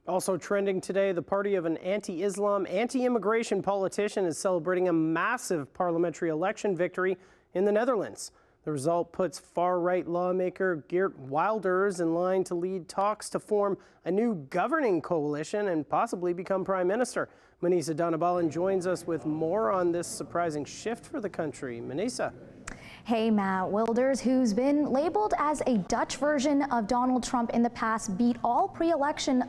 Also trending today, the party of an anti-Islam, anti-immigration politician is celebrating a massive parliamentary election victory in the Netherlands. The result puts far-right lawmaker Geert Wilders in line to lead talks to form a new governing coalition and possibly become prime minister. Manisa Donabalan joins us with more on this surprising shift for the country. Manisa. Hey, Matt. Wilders, who's been labeled as a Dutch version of Donald Trump in the past, beat all pre-election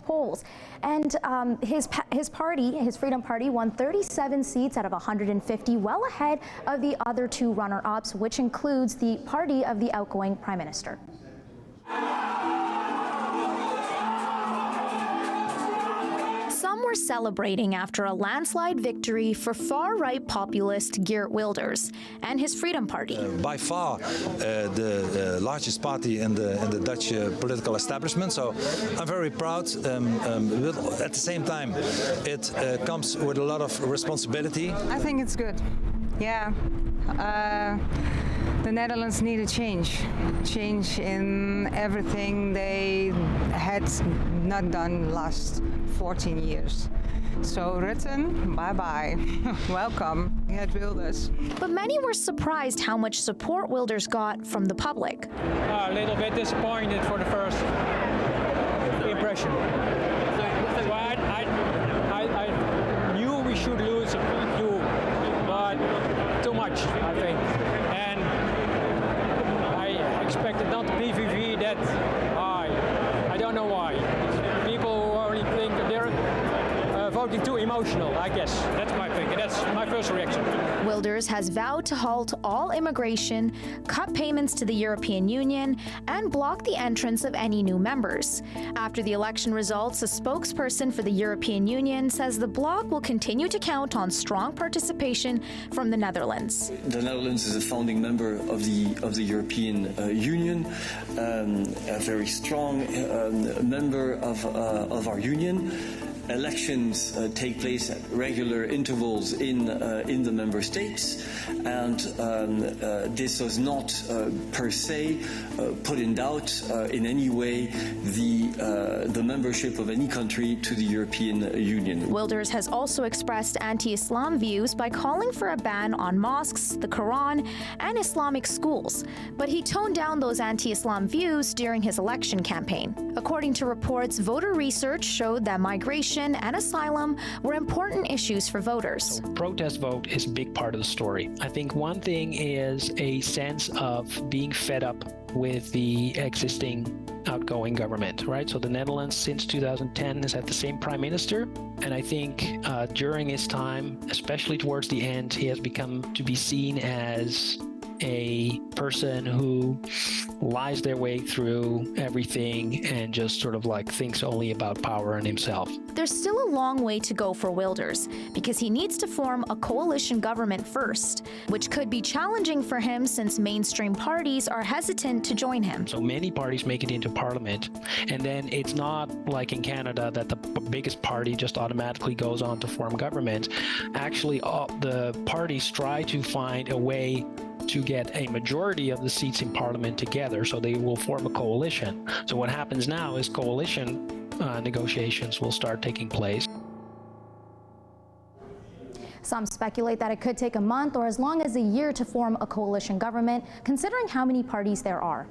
polls. And his party, his Freedom Party, won 37 seats out of 150, well ahead of the other two runner-ups, which includes the party of the outgoing prime minister. Some were celebrating after a landslide victory for far-right populist Geert Wilders and his Freedom Party. By far the largest party in the Dutch political establishment, so I'm very proud. At the same time, it comes with a lot of responsibility. I think it's good. Yeah. The Netherlands need a change in everything they had not done last 14 years. So Rutte, bye-bye. Welcome, Geert Wilders. But many were surprised how much support Wilders got from the public. A little bit disappointed for the first impression. So I knew we should lose a few, but too much, I think. And I expected not the PVV that high. I don't know why. People who only think they're voting too emotional, I guess. That's my thinking. That's my first reaction. Wilders has vowed to halt all immigration, cut payments to the European Union, and block the entrance of any new members. After the election results, a spokesperson for the European Union says the bloc will continue to count on strong participation from the Netherlands. The Netherlands is a founding member of the European Union, a very strong member of our union. Elections take place at regular intervals in the member states, and this does not per se put in doubt in any way the membership of any country to the European Union. Wilders has also expressed anti-Islam views by calling for a ban on mosques, the Quran, and Islamic schools, but he toned down those anti-Islam views during his election campaign. According to reports, voter research showed that migration and asylum were important issues for voters. So protest vote is a big part of the story. I think one thing is a sense of being fed up with the existing outgoing government, right? So the Netherlands since 2010 has had the same prime minister, and I think during his time, especially towards the end, he has become to be seen as a person who lies their way through everything and just sort of like thinks only about power and himself. There's still a long way to go for Wilders because he needs to form a coalition government first, which could be challenging for him since mainstream parties are hesitant to join him. So many parties make it into parliament, and then it's not like in Canada that the biggest party just automatically goes on to form government. Actually, all the parties try to find a way to get a majority of the seats in parliament together, so they will form a coalition. So what happens now is coalition negotiations will start taking place. Some speculate that it could take a month or as long as a year to form a coalition government, considering how many parties there are.